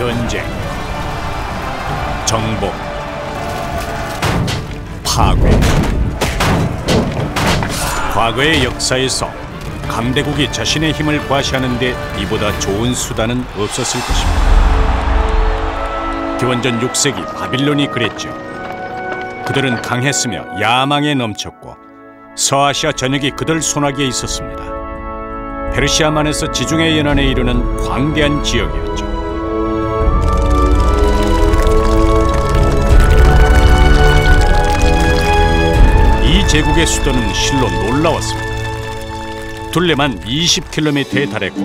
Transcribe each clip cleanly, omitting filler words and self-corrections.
전쟁, 정복, 파괴. 과거의 역사에서 강대국이 자신의 힘을 과시하는 데 이보다 좋은 수단은 없었을 것입니다. 기원전 6세기 바빌론이 그랬죠. 그들은 강했으며 야망에 넘쳤고 서아시아 전역이 그들 손아귀에 있었습니다. 페르시아만에서 지중해 연안에 이르는 광대한 지역이었죠. 이 제국의 수도는 실로 놀라웠습니다. 둘레만 20km에 달했고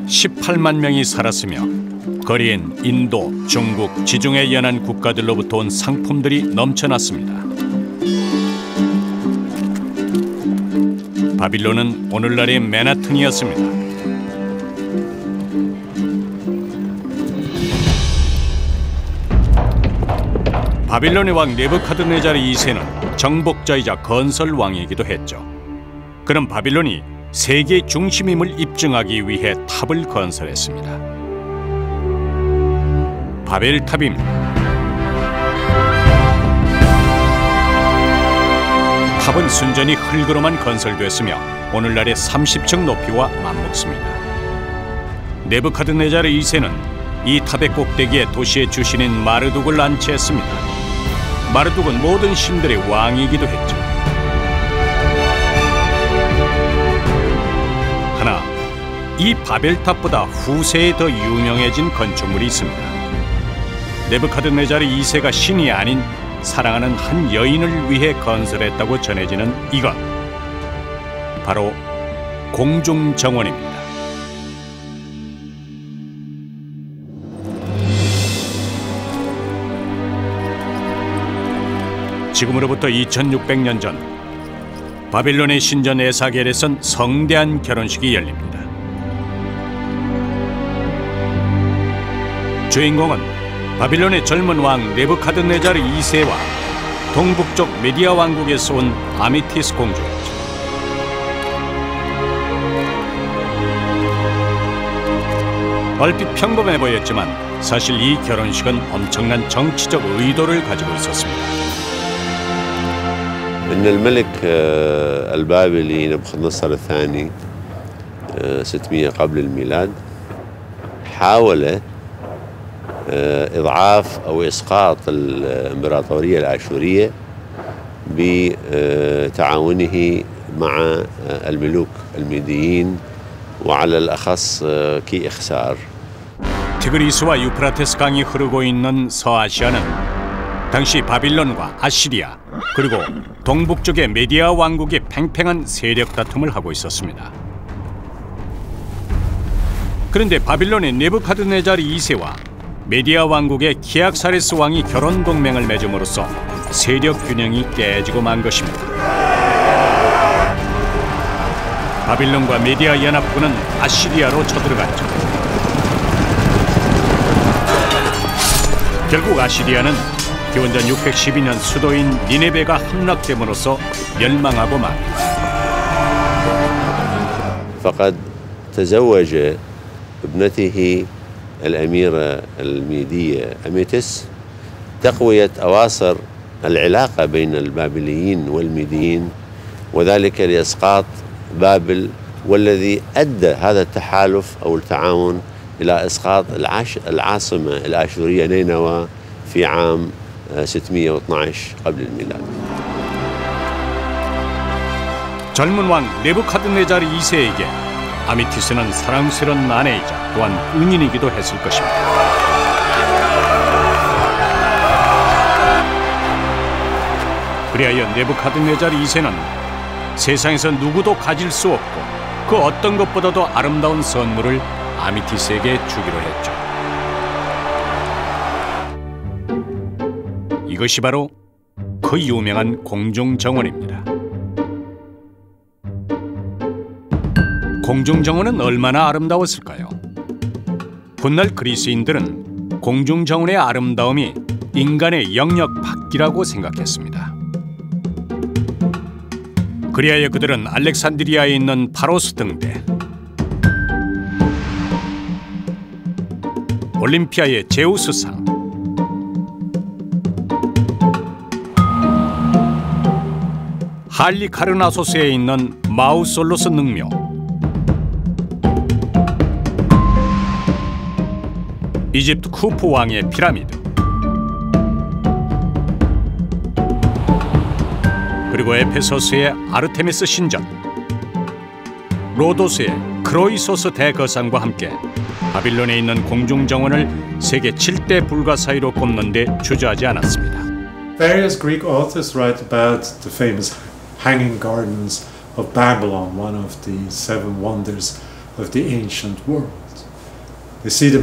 18만 명이 살았으며 거리엔 인도, 중국, 지중해 연안 국가들로부터 온 상품들이 넘쳐났습니다. 바빌론은 오늘날의 맨하튼이었습니다. 바빌론의 왕 네부카드네자르 2세는 정복자이자 건설왕이기도 했죠. 그는 바빌론이 세계의 중심임을 입증하기 위해 탑을 건설했습니다. 바벨탑입니다. 탑은 순전히 흙으로만 건설됐으며 오늘날의 30층 높이와 맞먹습니다. 네부카드네자르 2세는 이 탑의 꼭대기에 도시의 주신인 마르둑을 안치했습니다. 마르둑은 모든 신들의 왕이기도 했죠. 하나, 이 바벨탑보다 후세에 더 유명해진 건축물이 있습니다. 네부카드네자르 2세가 신이 아닌 사랑하는 한 여인을 위해 건설했다고 전해지는 이것, 바로 공중정원입니다. 지금으로부터 2600년 전 바빌론의 신전 에사겔에선 성대한 결혼식이 열립니다. 주인공은 바빌론의 젊은 왕 네부카드네자르 2세와 동북쪽 메디아 왕국에서 온 아미티스 공주였죠. 얼핏 평범해 보였지만 사실 이 결혼식은 엄청난 정치적 의도를 가지고 있었습니다. إن الملك البابلي نبوخذ نصر الثاني 600 قبل الميلاد حاول إضعاف أو إسقاط الإمبراطورية الآشورية بتعاونه مع الملوك الميديين وعلى الأخص كيخسار. 티그리스와 유프라테스 강이 흐르고 있는 서아시아는 당시 바빌론과 아시리아 그리고 동북쪽의 메디아 왕국이 팽팽한 세력 다툼을 하고 있었습니다. 그런데 바빌론의 네부카드네자르 2세와 메디아 왕국의 키악사레스 왕이 결혼 동맹을 맺음으로써 세력 균형이 깨지고 만 것입니다. 바빌론과 메디아 연합군은 아시리아로 쳐들어갔죠. 결국 아시리아는 기원전 612년 수도인 니네베가 함락됨으로써 멸망하고 맙니다. فقد تزوج ابنته الأميرة الميدية أميتس تقوية أواصر العلاقة بين البابليين والميديين وذلك لإسقاط بابل والذي أدى هذا التحالف أو التعاون إلى إسقاط العاصمة الآشورية نينوى في عام 612 قبل الميلاد. 젊은 왕 네부카드네자르 2세에게 아미티스는 사랑스러운 아내이자 또한 은인이기도 했을 것입니다. 그리하여 네부카드네자르 2세는 세상에서 누구도 가질 수 없고 그 어떤 것보다도 아름다운 선물을 아미티스에게 주기로 했죠. 이것이 바로 그 유명한 공중정원입니다. 공중정원은 얼마나 아름다웠을까요? 훗날 그리스인들은 공중정원의 아름다움이 인간의 영역 밖이라고 생각했습니다. 그리하여 그들은 알렉산드리아에 있는 파로스 등대, 올림피아의 제우스상, 할리카르나소스에 있는 마우솔로스 능묘, 이집트 쿠프 왕의 피라미드, 그리고 에페소스의 아르테미스 신전, 로도스의 크로이소스 대거상과 함께 바빌론에 있는 공중정원을 세계 7대 불가 사이로 꼽는 데 주저하지 않았습니다. Various Greek authors write about the famous Hanging Gardens of Babylon, one of the seven wonders of the ancient world. They see the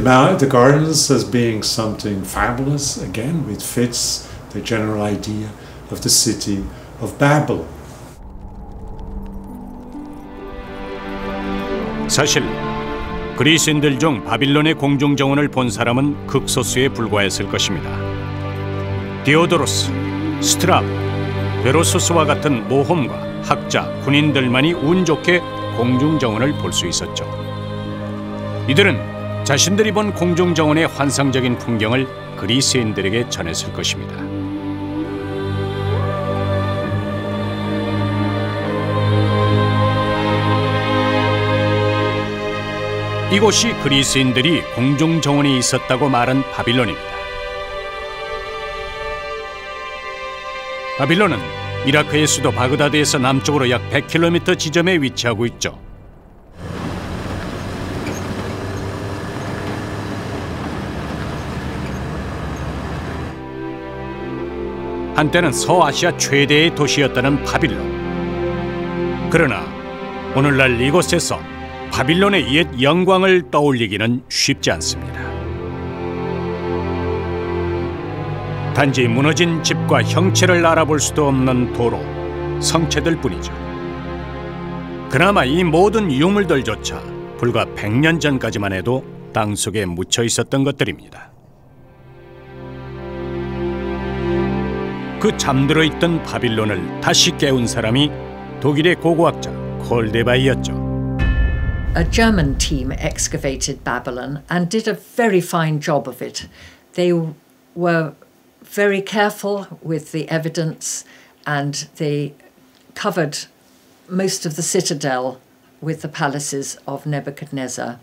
gardens as being something fabulous, again, which fits the general idea of the city of Babylon. 사실 그리스인들 중 바빌론의 공중정원을 본 사람은 극소수에 불과했을 것입니다. 디오도로스, 스트라보, 베로소스와 같은 모험가, 학자, 군인들만이 운 좋게 공중정원을 볼 수 있었죠. 이들은 자신들이 본 공중정원의 환상적인 풍경을 그리스인들에게 전했을 것입니다. 이곳이 그리스인들이 공중정원이 있었다고 말한 바빌론입니다. 바빌론은 이라크의 수도 바그다드에서 남쪽으로 약 100km 지점에 위치하고 있죠. 한때는 서아시아 최대의 도시였다는 바빌론. 그러나 오늘날 이곳에서 바빌론의 옛 영광을 떠올리기는 쉽지 않습니다. 단지 무너진 집과 형체를 알아볼 수도 없는 도로, 성체들 뿐이죠. 그나마 이 모든 유물들조차 불과 100년 전까지만 해도 땅속에 묻혀 있었던 것들입니다. 그 잠들어 있던 바빌론을 다시 깨운 사람이 독일의 고고학자 콜데바이였죠. A German team excavated Babylon and did a very fine job of it. They were very careful with the evidence and they covered most of the citadel with the palaces of Nebuchadnezzar.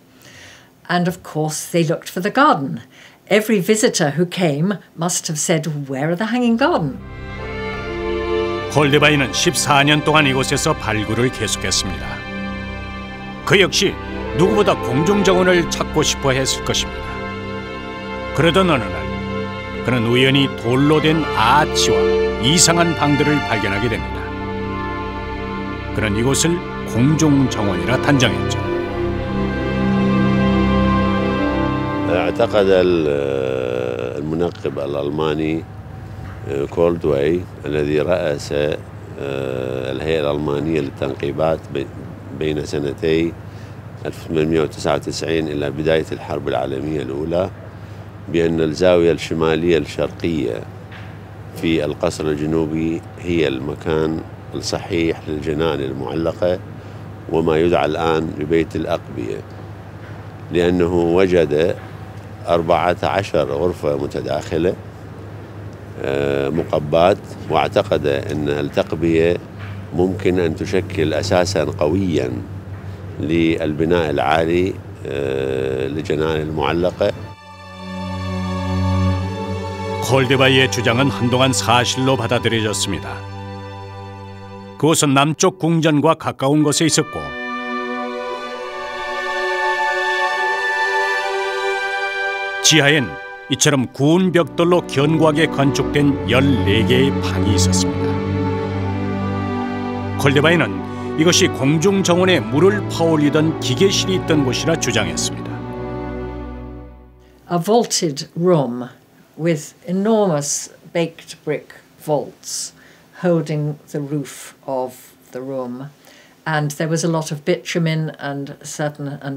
And of course they looked for the garden. Every visitor who came must have said, "Where are the hanging garden?" 콜데바이는 14년 동안 이곳에서 발굴을 계속했습니다. 그 역시 누구보다 공중정원을 찾고 싶어 했을 것입니다. 그러던 어느 날 그는 우연히 돌로 된 아치와 이상한 방들을 발견하게 됩니다. 그는 이곳을 공중정원이라 단정했죠. اعتقد المنقب الألماني كولدواي الذي رأس الهيئة الألمانية للتنقيبات بين سنتي 1899 إلى بداية الحرب العالمية الأولى بأن الزاوية الشمالية الشرقية في القصر الجنوبي هي المكان الصحيح للجنان المعلقة وما يدعى الآن ببيت الأقبية لأنه وجد 14 غرفة متداخلة مقبات واعتقد أن التقبية ممكن أن تشكل أساساً قوياً للبناء العالي لجنان المعلقة. 콜데바이의 주장은 한동안 사실로 받아들여졌습니다. 그곳은 남쪽 궁전과 가까운 곳에 있었고 지하엔 이처럼 구운 벽돌로 견고하게 건축된 14개의 방이 있었습니다. 콜데바이는 이것이 공중정원에 물을 퍼올리던 기계실이 있던 곳이라 주장했습니다. A vaulted room with enormous baked brick vaults holding the roof of the room, and there was a lot of bitumen and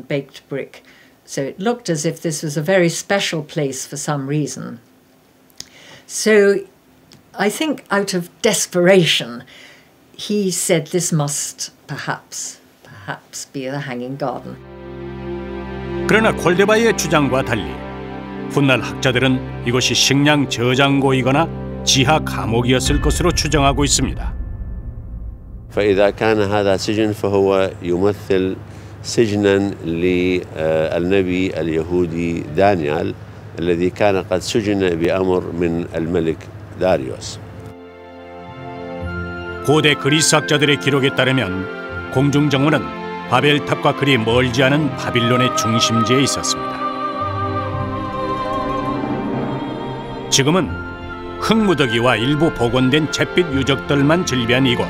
baked brick. So it looked as if this was a very special place for some reason. So I think out of desperation, he said this must perhaps be the Hanging Garden. 그러나 콜데바이의 주장과 달리 훗날 학자들은 이곳이 식량 저장고이거나 지하 감옥이었을 것으로 추정하고 있습니다. فإذا كان هذا سجن فهو يمثل سجنا للنبي اليهودي دانيال الذي كان قد سجن بأمر من الملك داريوس. 고대 그리스 학자들의 기록에 따르면 공중정원은 바벨탑과 그리 멀지 않은 바빌론의 중심지에 있었습니다. 지금은 흙무더기와 일부 복원된 잿빛 유적들만 즐비한 이곳.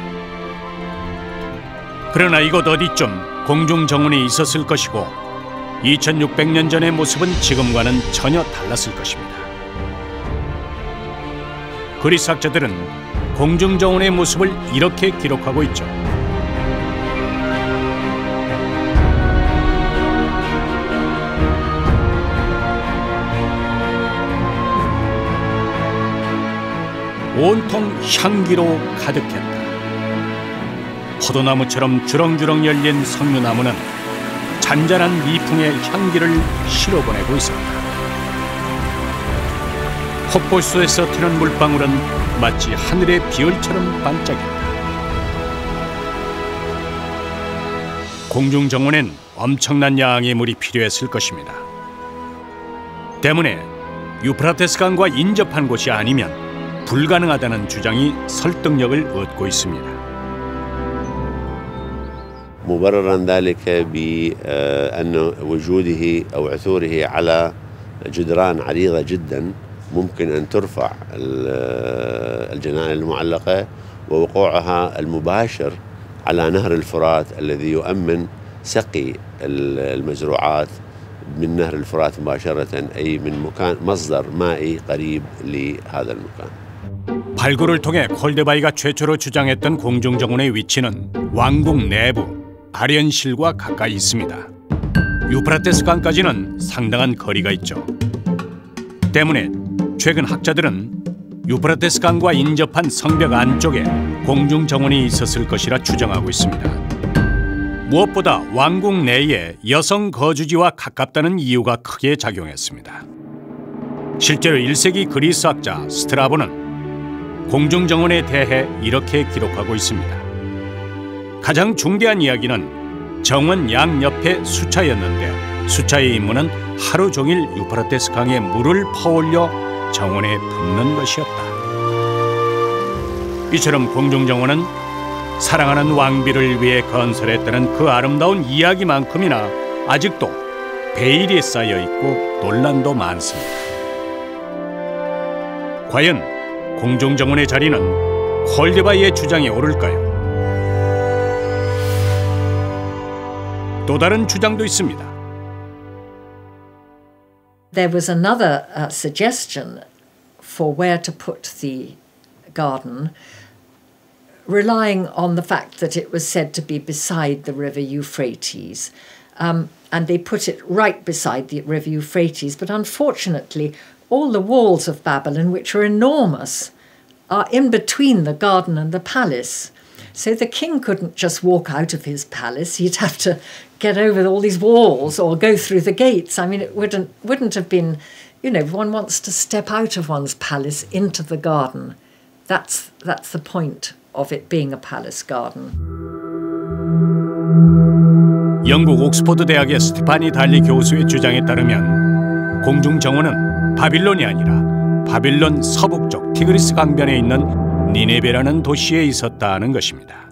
그러나 이곳 어디쯤 공중정원이 있었을 것이고 2600년 전의 모습은 지금과는 전혀 달랐을 것입니다. 그리스 학자들은 공중정원의 모습을 이렇게 기록하고 있죠. 온통 향기로 가득했다. 포도나무처럼 주렁주렁 열린 석류나무는 잔잔한 미풍의 향기를 실어보내고 있었다. 폭포수에서 튀는 물방울은 마치 하늘의 비율처럼 반짝였다. 공중정원엔 엄청난 양의 물이 필요했을 것입니다. 때문에 유프라테스 강과 인접한 곳이 아니면 불가능하다는 주장이 설득력을 얻고 있습니다. مبررا ذلك بأن وجوده أو عثوره على جدران عريضة جدا ممكن أن ترفع الجنان المعلقة ووقوعها المباشر على نهر الفرات الذي يؤمن سقي المزروعات من نهر الفرات مباشرة أي من مكان مصدر مائي قريب لهذا المكان. 발굴을 통해 콜데바이가 최초로 주장했던 공중정원의 위치는 왕궁 내부 아련실과 가까이 있습니다. 유프라테스 강까지는 상당한 거리가 있죠. 때문에 최근 학자들은 유프라테스 강과 인접한 성벽 안쪽에 공중정원이 있었을 것이라 추정하고 있습니다. 무엇보다 왕궁 내에 여성 거주지와 가깝다는 이유가 크게 작용했습니다. 실제로 1세기 그리스 학자 스트라보는 공중정원에 대해 이렇게 기록하고 있습니다. 가장 중대한 이야기는 정원 양옆에 수차였는데 수차의 임무는 하루 종일 유프라테스 강에 물을 퍼올려 정원에 붓는 것이었다. 이처럼 공중정원은 사랑하는 왕비를 위해 건설했다는 그 아름다운 이야기만큼이나 아직도 베일이 쌓여있고 논란도 많습니다. 과연 공중정원의 자리는 콜데바이의 주장에 오를까요? 또 다른 주장도 있습니다. There was another suggestion for where to put the garden, relying on the fact that it was said to be beside the river Euphrates. And they put it right beside the river Euphrates, but unfortunately all the walls of Babylon, which are enormous, are in between the garden and the palace. So the king couldn't just walk out of his palace. He'd have to get over all these walls or go through the gates. I mean, it wouldn't have been, you know, one wants to step out of one's palace into the garden. That's the point of it being a palace garden. 영국 옥스퍼드 대학의 스테파니 달리 교수의 주장에 따르면 공중정원은 바빌론이 아니라 바빌론 서북쪽 티그리스 강변에 있는 니네베라는 도시에 있었다는 것입니다.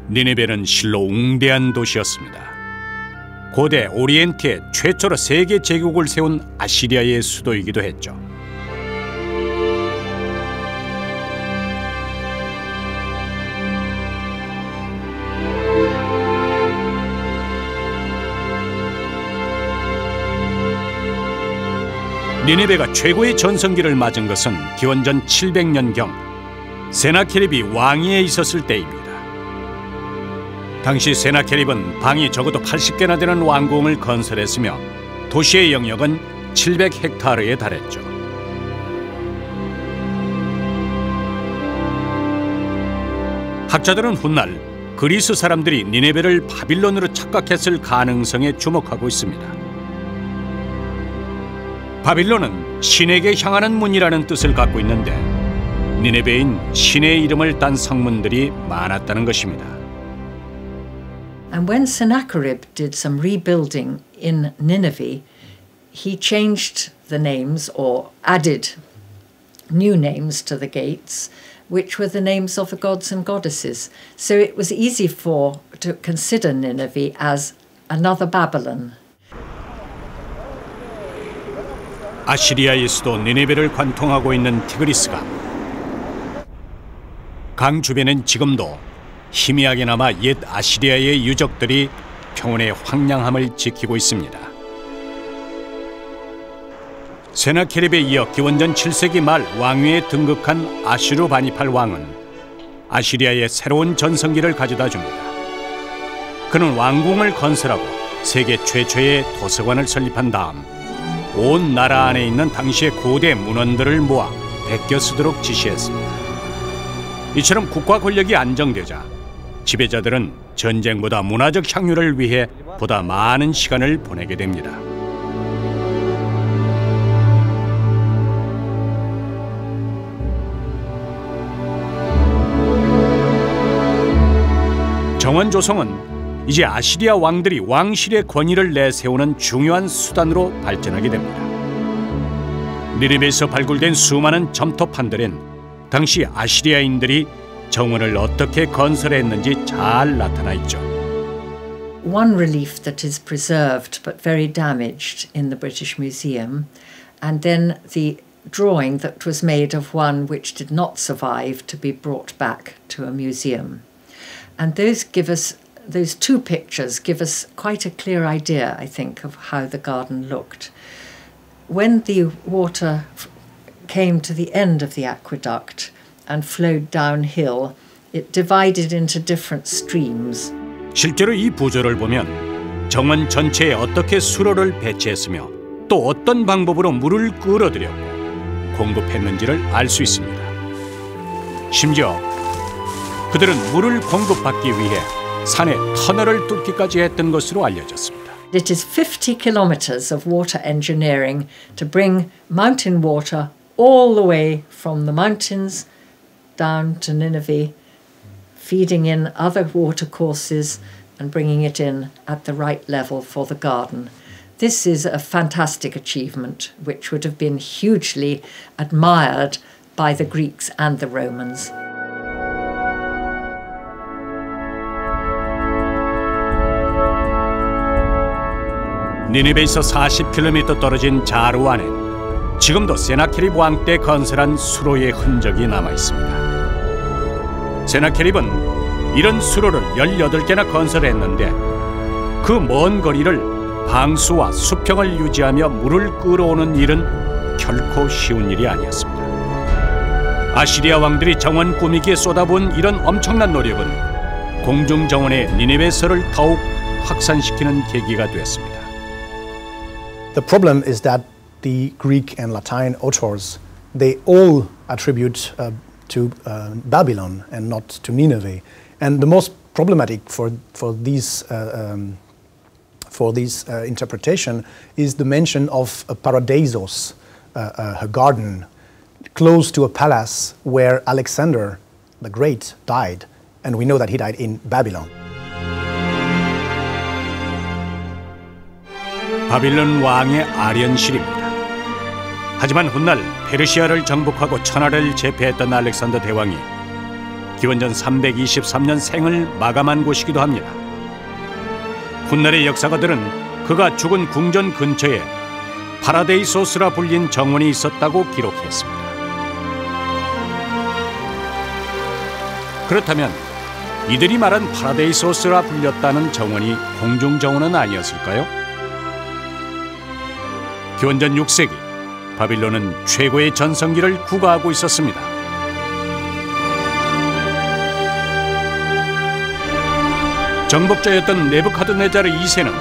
니네베는 실로 웅대한 도시였습니다. 고대 오리엔트에 최초로 세계 제국을 세운 아시리아의 수도이기도 했죠. 니네베가 최고의 전성기를 맞은 것은 기원전 700년경 세나케립이 왕위에 있었을 때입니다. 당시 세나케립은 방이 적어도 80개나 되는 왕궁을 건설했으며 도시의 영역은 700헥타르에 달했죠. 학자들은 훗날 그리스 사람들이 니네베를 바빌론으로 착각했을 가능성에 주목하고 있습니다. 바빌론은 신에게 향하는 문이라는 뜻을 갖고 있는데 니네베인 신의 이름을 딴 성문들이 많았다는 것입니다. And when Sennacherib did some rebuilding in Nineveh, he changed the names or added new names to the gates, which were the names of the gods and goddesses. So it was easy to consider Nineveh as another Babylon. 아시리아의 수도 니네베를 관통하고 있는 티그리스강. 강 주변엔 지금도 희미하게나마 옛 아시리아의 유적들이 평원의 황량함을 지키고 있습니다. 세나케립에 이어 기원전 7세기 말 왕위에 등극한 아슈르바니팔 왕은 아시리아에 새로운 전성기를 가져다 줍니다. 그는 왕궁을 건설하고 세계 최초의 도서관을 설립한 다음 온 나라 안에 있는 당시의 고대 문헌들을 모아 베껴 쓰도록 지시했습니다. 이처럼 국가 권력이 안정되자 지배자들은 전쟁보다 문화적 향유를 위해 보다 많은 시간을 보내게 됩니다. 정원 조성은 이제 아시리아 왕들이 왕실의 권위를 내세우는 중요한 수단으로 발전하게 됩니다. 니네베에서 발굴된 수많은 점토판들엔 당시 아시리아인들이 정원을 어떻게 건설했는지 잘 나타나 있죠. One relief that is preserved but very damaged in the British Museum, and then the drawing that was made of one which did not survive to be brought back to a museum. And those two pictures give us quite a clear idea, I think, of how the garden looked. When the water came to the end of the aqueduct and flowed downhill, it divided into different streams. 실제로 이 부조를 보면 정원 전체에 어떻게 수로를 배치했으며 또 어떤 방법으로 물을 끌어들였고 공급했는지를 알 수 있습니다. 심지어 그들은 물을 공급받기 위해 산에 터널을 뚫기까지 했던 것으로 알려졌습니다. It is 50 kilometers of water engineering to bring mountain water all the way from the mountains down to Nineveh, feeding in other watercourses and bringing it in at the right level for the garden. This is a fantastic achievement which would have been hugely admired by the Greeks and the Romans. 니네베에서 40km 떨어진 자루 안엔 지금도 세나케립 왕 때 건설한 수로의 흔적이 남아 있습니다. 세나케립은 이런 수로를 18개나 건설했는데 그 먼 거리를 방수와 수평을 유지하며 물을 끌어오는 일은 결코 쉬운 일이 아니었습니다. 아시리아 왕들이 정원 꾸미기에 쏟아부은 이런 엄청난 노력은 공중정원의 니네베서를 더욱 확산시키는 계기가 되었습니다. The problem is that the Greek and Latin authors, they all attribute to Babylon and not to Nineveh. And the most problematic for this interpretation is the mention of a paradisos, a garden close to a palace where Alexander the Great died, and we know that he died in Babylon. 바빌론 왕의 아련실입니다. 하지만 훗날 페르시아를 정복하고 천하를 제패했던 알렉산더 대왕이 기원전 323년 생을 마감한 곳이기도 합니다. 훗날의 역사가들은 그가 죽은 궁전 근처에 파라데이소스라 불린 정원이 있었다고 기록했습니다. 그렇다면 이들이 말한 파라데이소스라 불렸다는 정원이 공중정원은 아니었을까요? 기원전 6세기 바빌론은 최고의 전성기를 구가하고 있었습니다. 정복자였던 네부카드네자르 2세는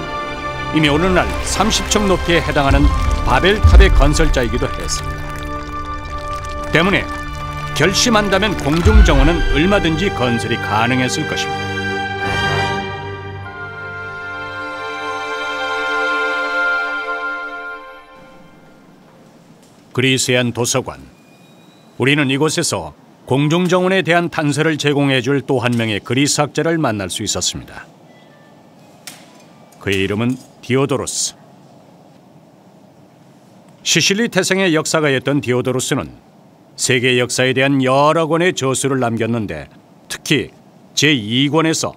이미 오늘날 30층 높이에 해당하는 바벨탑의 건설자이기도 했습니다. 때문에 결심한다면 공중정원은 얼마든지 건설이 가능했을 것입니다. 그리스의 한 도서관. 우리는 이곳에서 공중정원에 대한 단서를 제공해줄 또 한 명의 그리스 학자를 만날 수 있었습니다. 그의 이름은 디오도로스. 시실리 태생의 역사가였던 디오도로스는 세계 역사에 대한 여러 권의 저수를 남겼는데 특히 제2권에서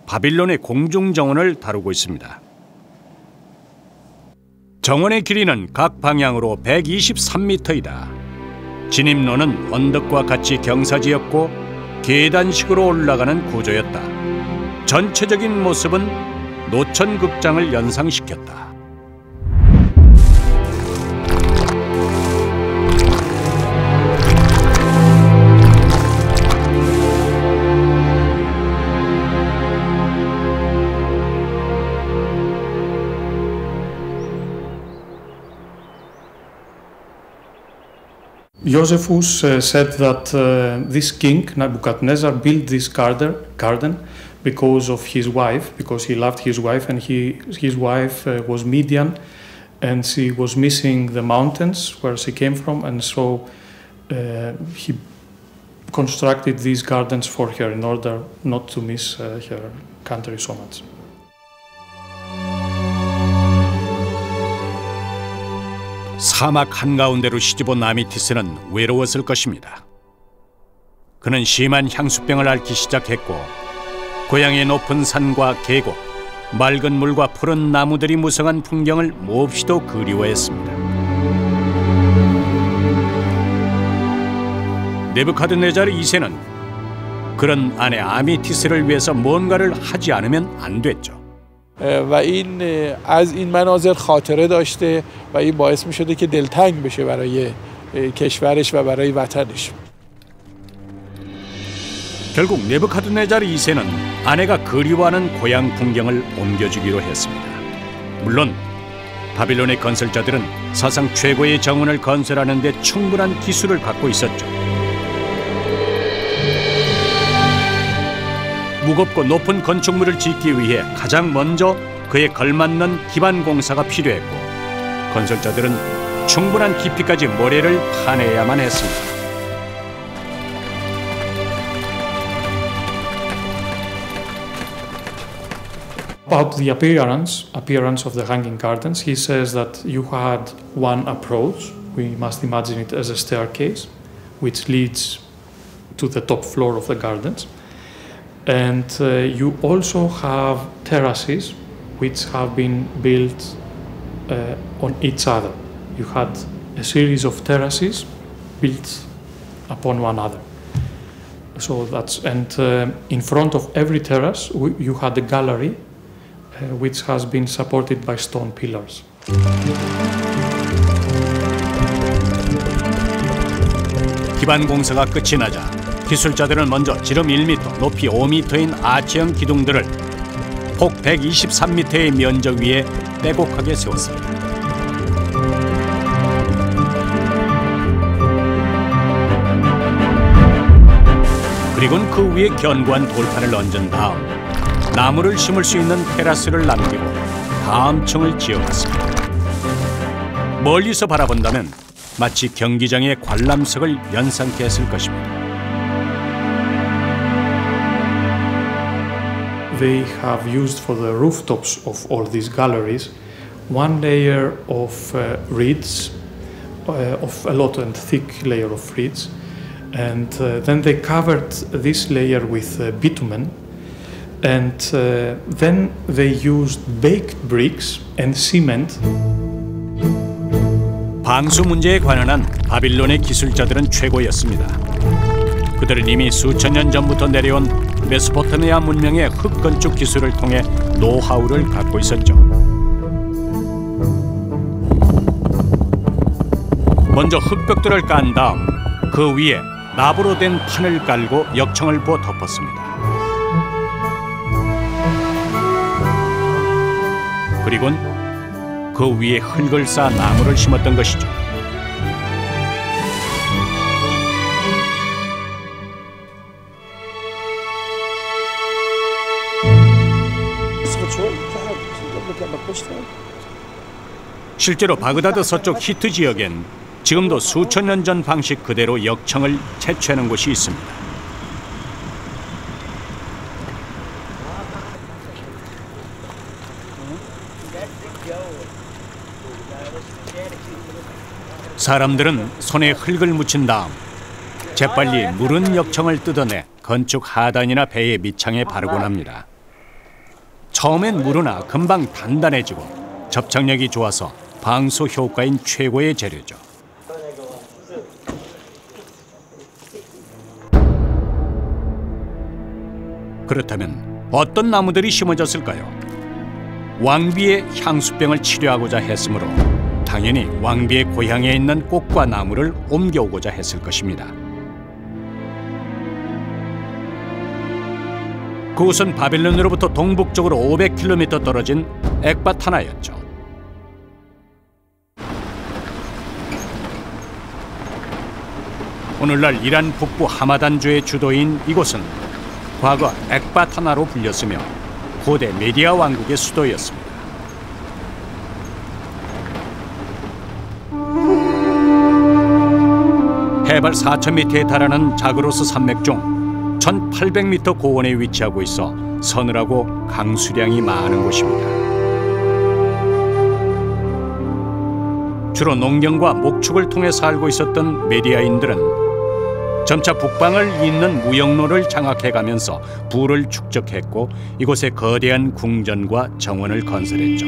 바빌론의 공중정원을 다루고 있습니다. 정원의 길이는 각 방향으로 123m이다. 진입로는 언덕과 같이 경사지였고 계단식으로 올라가는 구조였다. 전체적인 모습은 노천극장을 연상시켰다. Josephus said that this king, Nebuchadnezzar, built this garden because of his wife, because he loved his wife, and his wife was Midian, and she was missing the mountains where she came from, and so he constructed these gardens for her in order not to miss her country so much. 사막 한가운데로 시집온 아미티스는 외로웠을 것입니다. 그는 심한 향수병을 앓기 시작했고 고향의 높은 산과 계곡, 맑은 물과 푸른 나무들이 무성한 풍경을 몹시도 그리워했습니다. 네부카드네자르 2세는 그런 아내 아미티스를 위해서 뭔가를 하지 않으면 안 됐죠. و این از این مناظر خاطره داشته و این باعث می شده که دلتنگ بشه برای کشورش و برای وطنش. 결국 네부카드네자르 2세는 아내가 그리워하는 고향 풍경을 옮겨주기로 했습니다. 물론 바빌론의 건설자들은 사상 최고의 정원을 건설하는 데 충분한 기술을 갖고 있었죠. 무겁고 높은 건축물을 짓기 위해 가장 먼저 그에 걸맞는 기반 공사가 필요했고 건설자들은 충분한 깊이까지 모래를 파내야만 했습니다. About the appearance of the Hanging Gardens, he says that you had one approach. We must imagine it as a staircase, which leads to the top floor of the gardens. And you also have terraces which have been built on each other. You had a series of terraces built upon one another. So that's, and in front of every terrace you had a gallery which has been supported by stone pillars. 기반 공사가 끝이 나자 기술자들은 먼저 지름 1m, 높이 5m인 아치형 기둥들을 폭 123m의 면적 위에 빼곡하게 세웠습니다. 그리고는 그 위에 견고한 돌판을 얹은 다음 나무를 심을 수 있는 테라스를 남기고 다음 층을 지어갔습니다. 멀리서 바라본다면 마치 경기장의 관람석을 연상케 했을 것입니다. They have used for the rooftops of all these galleries one layer of reeds, of a lot and thick layer of reeds, and then they covered this layer with bitumen, and then they used baked bricks and cement. 방수 문제에 관한 바빌론의 기술자들은 최고였습니다. 그들은 이미 수천 년 전부터 내려온 메소포타미아 문명의 흙 건축 기술을 통해 노하우를 갖고 있었죠. 먼저 흙벽돌을 깐 다음 그 위에 나무로 된 판을 깔고 역청을 부어 덮었습니다. 그리고는 그 위에 흙을 쌓아 나무를 심었던 것이죠. 실제로 바그다드 서쪽 히트 지역엔 지금도 수천 년 전 방식 그대로 역청을 채취하는 곳이 있습니다. 사람들은 손에 흙을 묻힌 다음 재빨리 무른 역청을 뜯어내 건축 하단이나 배의 밑창에 바르곤 합니다. 처음엔 무르나 금방 단단해지고 접착력이 좋아서 방수 효과인 최고의 재료죠. 그렇다면 어떤 나무들이 심어졌을까요? 왕비의 향수병을 치료하고자 했으므로 당연히 왕비의 고향에 있는 꽃과 나무를 옮겨오고자 했을 것입니다. 그곳은 바빌론으로부터 동북쪽으로 500km 떨어진 엑바타나였죠. 오늘날 이란 북부 하마단주의 주도인 이곳은 과거 엑바타나로 불렸으며 고대 메디아 왕국의 수도였습니다. 해발 4,000m에 달하는 자그로스 산맥 중 1,800m 고원에 위치하고 있어 서늘하고 강수량이 많은 곳입니다. 주로 농경과 목축을 통해 살고 있었던 메디아인들은 점차 북방을 잇는 무역로를 장악해가면서 부를 축적했고 이곳에 거대한 궁전과 정원을 건설했죠.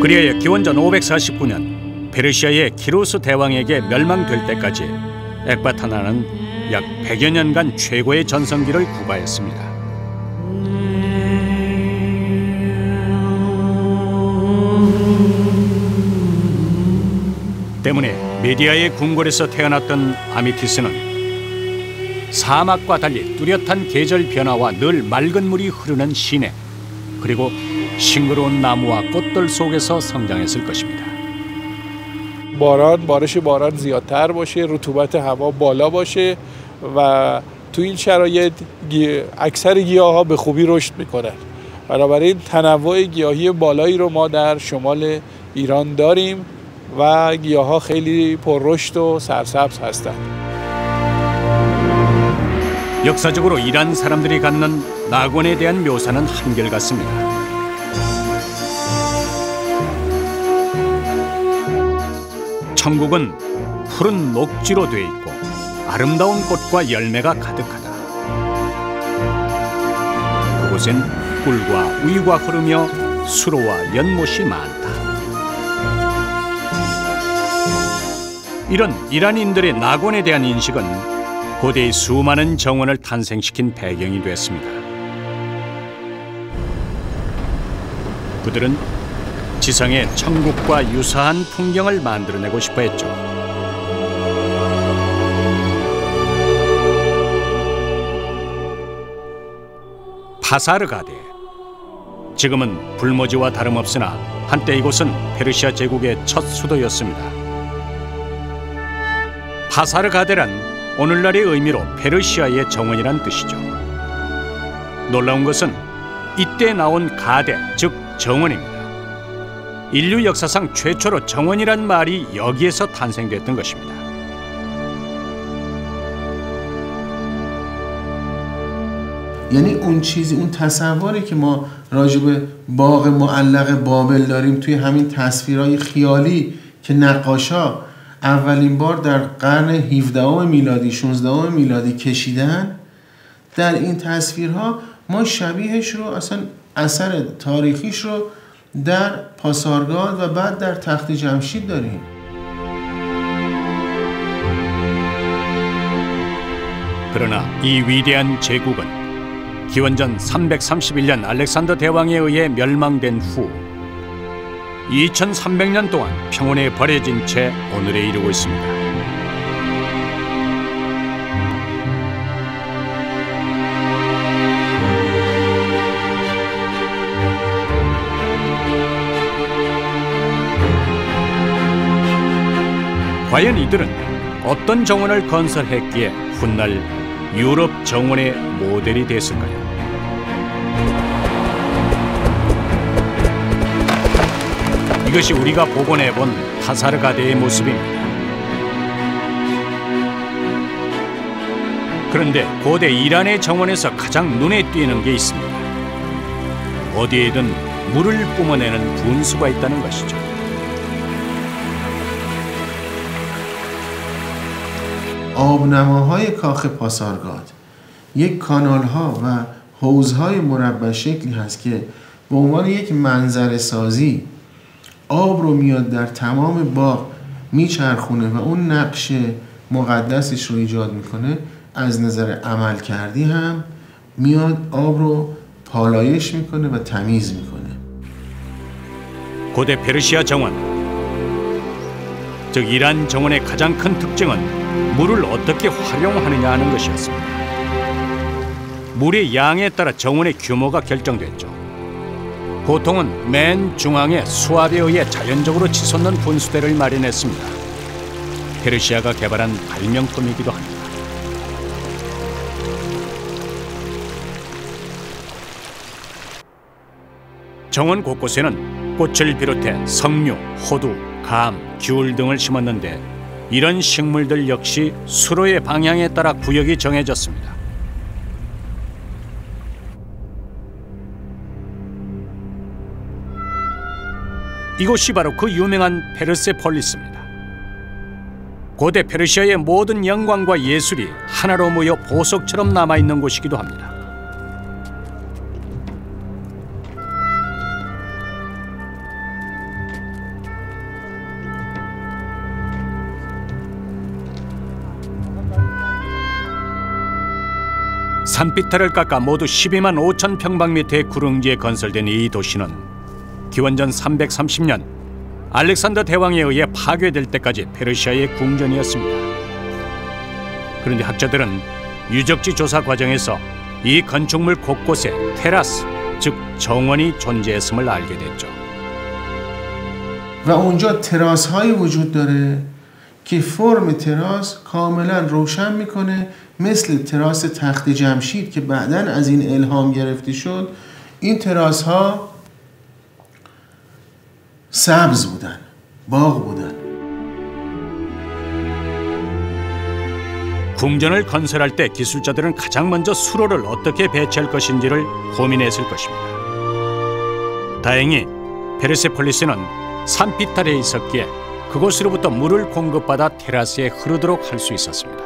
그리하여 기원전 549년 페르시아의 키루스 대왕에게 멸망될 때까지 엑바타나는 약 100여 년간 최고의 전성기를 구가했습니다. 때문에 메디아의 궁궐에서 태어났던 아미티스는 사막과 달리 뚜렷한 계절 변화와 늘 맑은 물이 흐르는 시내, 그리고 싱그러운 나무와 꽃들 속에서 성장했을 것입니다. بارش باران زیادتر باشه، رطوبت هوا بالا باشه و تو این شرایط اکثر گیاها به خوبی رشد میکنن. بنابراین تنوع گیاهی بالایی رو ما در شمال ایران داریم و گیاها خیلی پررشد و سرسبز هستند. 역사적으로 이란 사람들이 갖는 낙원에 대한 묘사는 한결같습니다. 천국은 푸른 녹지로 돼 있고 아름다운 꽃과 열매가 가득하다. 그곳엔 꿀과 우유가 흐르며 수로와 연못이 많다. 이런 이란인들의 낙원에 대한 인식은 고대의 수많은 정원을 탄생시킨 배경이 됐습니다. 그들은 지상의 천국과 유사한 풍경을 만들어내고 싶어 했죠. 파사르가데, 지금은 불모지와 다름없으나 한때 이곳은 페르시아 제국의 첫 수도였습니다. 파사르가데란 오늘날의 의미로 페르시아의 정원이란 뜻이죠. 놀라운 것은 이때 나온 가데, 즉 정원입니다. 인류 역사상 최초로 정원이란 말이 여기에서 탄생됐던 것입니다. یعنی اون چیزی، اون تصوری که ما راجع به باغ معلق بابل داریم توی همین تصویرهای خیالی که نقاشا اولین بار در قرن 17 میلادی 16 میلادی کشیدن، در این تصویرها ما شبیهش رو اصلا اثر تاریخیش رو در پاسارگاد و بعد در تخت جمشید داریم. 그러나 이 위대한 제국은 기원전 331년 알렉산더 대왕에 의해 멸망된 후 2300년 동안 평온에 버려진 채 오늘에 이르고 있습니다. 과연 이들은 어떤 정원을 건설했기에 훗날 유럽 정원의 모델이 됐을까요? 이것이 우리가 복원해본 타사르가데의 모습입니다. 그런데 고대 이란의 정원에서 가장 눈에 띄는 게 있습니다. 어디에든 물을 뿜어내는 분수가 있다는 것이죠. آبنماهای کاخ پاسارگاد یک کانال‌ها و حوض‌های مربع شکلی هست که به عنوان یک منظره سازی آب رو میاد در تمام باغ میچرخونه و اون نقش مقدسش رو ایجاد میکنه. از نظر عمل کردی هم میاد آب رو پالایش میکنه و تمیز میکنه. 고대 페르시아 정원, 즉 이란 정원의 가장 큰 특징은 물을 어떻게 활용하느냐 하는 것이었습니다. 물의 양에 따라 정원의 규모가 결정됐죠. 보통은 맨 중앙에 수압에 의해 자연적으로 치솟는 분수대를 마련했습니다. 페르시아가 개발한 발명품이기도 합니다. 정원 곳곳에는 꽃을 비롯해 석류, 호두, 감, 귤 등을 심었는데 이런 식물들 역시 수로의 방향에 따라 구역이 정해졌습니다. 이곳이 바로 그 유명한 페르세폴리스입니다. 고대 페르시아의 모든 영광과 예술이 하나로 모여 보석처럼 남아있는 곳이기도 합니다. 산비탈을 깎아 모두 12만 5천 평방미터의 구릉지에 건설된 이 도시는 기원전 330년 알렉산더 대왕에 의해 파괴될 때까지 페르시아의 궁전이었습니다. 그런데 학자들은 유적지 조사 과정에서 이 건축물 곳곳에 테라스, 즉 정원이 존재했음을 알게 됐죠. و اونجا تراس هایی وجود داره که فرم تراس کاملا روشن میکنه مثل تراس تخت جمشید که بعداً از این الهام گرفته شد. این تراس ها سبز بودن، باغ بودن. 궁전을 건설할 때 기술자들은 가장 먼저 수로를 어떻게 배치할 것인지를 고민했을 것입니다. 다행히 페르세폴리스는 산비탈에 있었기에 그곳으로부터 물을 공급받아 테라스에 흐르도록 할 수 있었습니다.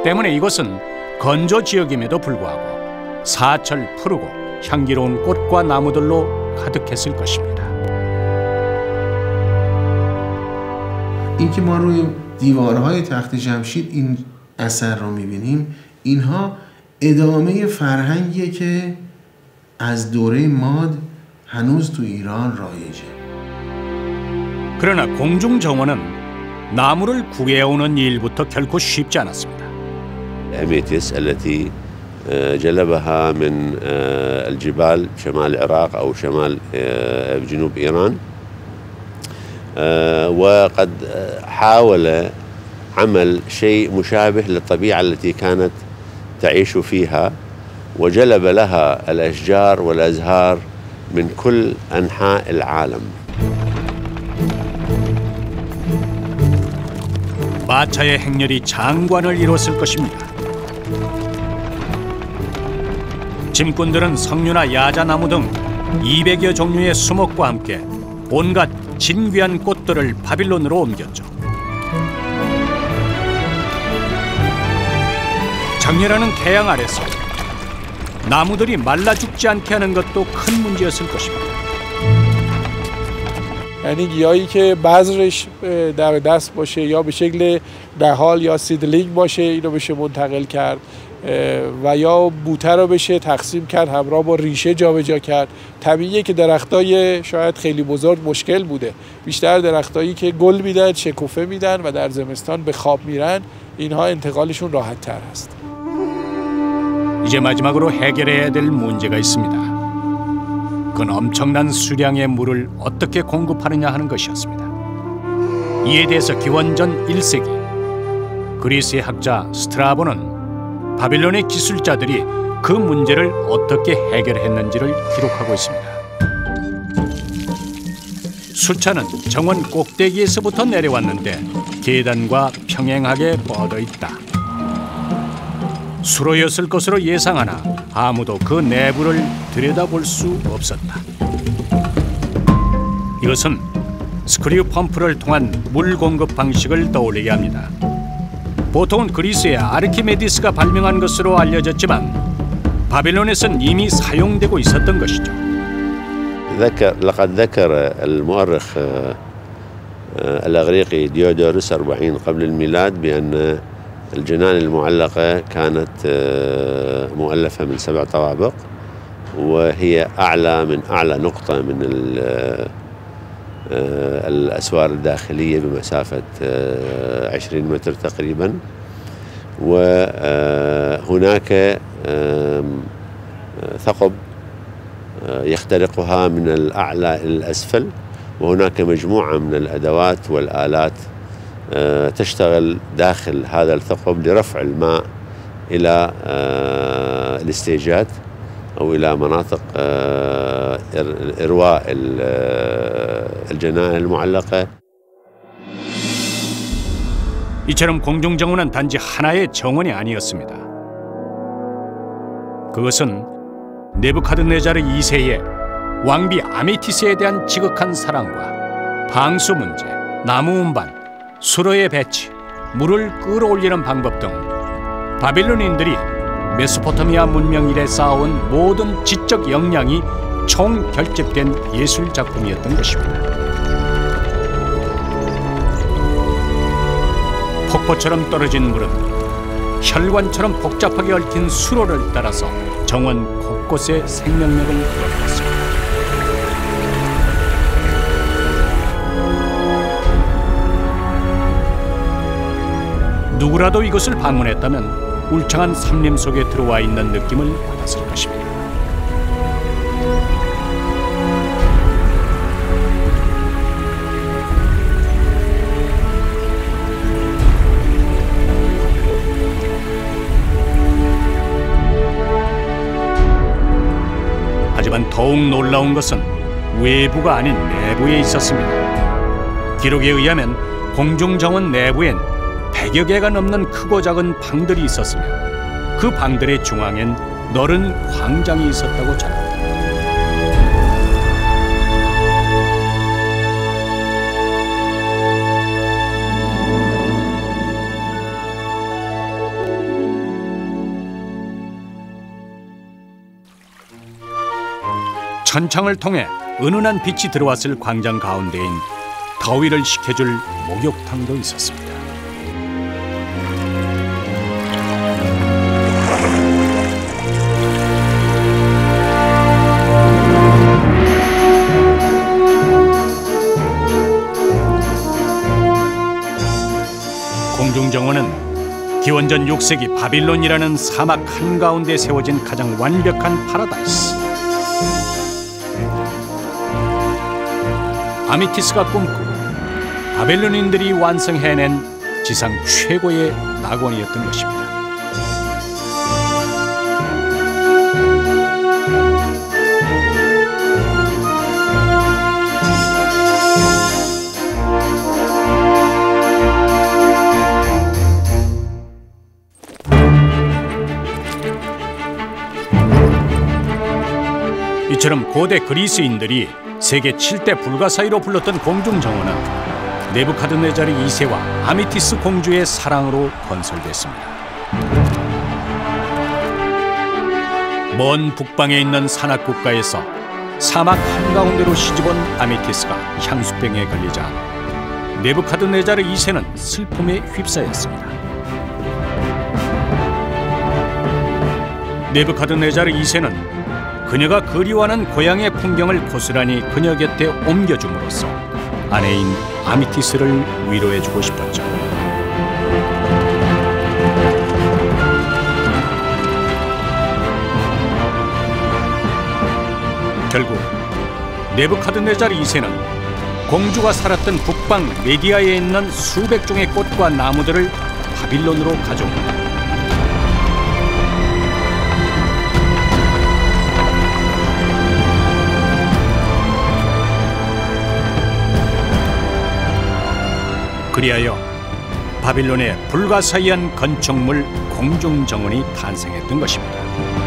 때문에 이곳은 건조 지역임에도 불구하고 사철 푸르고 향기로운 꽃과 나무들로 가득했을 것입니다. اینکه ما روی دیوارهای تخت جمشید این اثر رو میبینیم، اینها ادامه فرهنگیه که از دوره ماد هنوز تو ایران رایجه. 그러나 공중 정원은 나무를 구해오는 일부터 결코 쉽지 않았습니다. أميتيس التي جلبها من الجبال شمال العراق أو شمال جنوب إيران، وقد حاول عمل شيء مشابه للطبيعة التي كانت تعيش فيها، وجلب لها الأشجار والأزهار من كل أنحاء العالم. 마차의 행렬이 장관을 이뤘을 것입니다. 짐꾼들은 석류나 야자나무 등 200여 종류의 수목과 함께 온갖 진귀한 꽃들을 바빌론으로 옮겼죠. 장렬하는 태양 아래서 나무들이 말라 죽지 않게 하는 것도 큰 문제였을 것입니다. یعنی گیاهی که بذرش در دست باشه یا به شکل نهال یا سیدلینگ باشه اینو بشه منتقل کرد و یا بوته رو بشه تقسیم کرد همراه با ریشه جابجا کرد. طبیعیه که درختای شاید خیلی بزرگ مشکل بوده، بیشتر درختایی که گل میدن، شکوفه میدن و در زمستان به خواب میرن، اینها انتقالشون راحت تر است. 이제 마지막으로 해결해야 될 문제가 있습니다. 그건 엄청난 수량의 물을 어떻게 공급하느냐 하는 것이었습니다. 이에 대해서 기원전 1세기 그리스의 학자 스트라보는 바빌론의 기술자들이 그 문제를 어떻게 해결했는지를 기록하고 있습니다. 수차는 정원 꼭대기에서부터 내려왔는데 계단과 평행하게 뻗어 있다. 수로였을 것으로 예상하나 아무도 그 내부를 들여다볼 수 없었다. 이것은 스크류 펌프를 통한 물 공급 방식을 떠올리게 합니다. 보통은 그리스의 아르키메디스가 발명한 것으로 알려졌지만 바빌론에선 이미 사용되고 있었던 것이죠. لقد ذكر المؤرخ الأغريقي ديودورس 40 قبل الميلاد بأن الجنان المعلقة كانت مؤلفة من 7 طوابق وهي أعلى من أعلى نقطة من الأسوار الداخلية بمسافة 20 متر تقريبا وهناك ثقب يخترقها من الأعلى إلى الأسفل وهناك مجموعة من الأدوات والآلات تشتغل داخل هذا الثقب لرفع الماء إلى الاستيجات أو إلى مناطق إرواء الجنان المعلقة. 이처럼 공중정원은 단지 하나의 정원이 아니었습니다. 그것은 네부카드네자르 2세의 왕비 아메티스에 대한 지극한 사랑과 방수 문제, 나무 운반, 수로의 배치, 물을 끌어올리는 방법 등 바빌론인들이 메소포타미아 문명 이래 쌓아온 모든 지적 역량이 총결집된 예술 작품이었던 것입니다. 폭포처럼 떨어진 물은 혈관처럼 복잡하게 얽힌 수로를 따라서 정원 곳곳에 생명력을 불어넣었습니다. 누구라도 이것을 방문했다면 울창한 삼림 속에 들어와 있는 느낌을 받았을 것입니다. 하지만 더욱 놀라운 것은 외부가 아닌 내부에 있었습니다. 기록에 의하면 공중정원 내부엔 100여 개가 넘는 크고 작은 방들이 있었으며 그 방들의 중앙엔 넓은 광장이 있었다고 전합니다. 천창을 통해 은은한 빛이 들어왔을 광장 가운데인 더위를 식혀줄 목욕탕도 있었습니다. 공중정원은 기원전 6세기 바빌론이라는 사막 한가운데 세워진 가장 완벽한 파라다이스. 아메티스가 꿈꾸고 바벨론인들이 완성해낸 지상 최고의 낙원이었던 것입니다. 이처럼 고대 그리스인들이 세계 7대 불가사의로 불렀던 공중정원은 네부카드네자르 2세와 아메티스 공주의 사랑으로 건설됐습니다. 먼 북방에 있는 산악국가에서 사막 한가운데로 시집온 아메티스가 향수병에 걸리자 네부카드네자르 2세는 슬픔에 휩싸였습니다. 네부카드네자르 2세는 그녀가 그리워하는 고향의 풍경을 고스란히 그녀 곁에 옮겨줌으로써 아내인 아메티스를 위로해주고 싶었죠. 결국 네부카드네자르 2세는 공주가 살았던 북방 메디아에 있는 수백 종의 꽃과 나무들을 바빌론으로 가져옵니다. 그리하여 바빌론의 불가사의한 건축물 공중정원이 탄생했던 것입니다.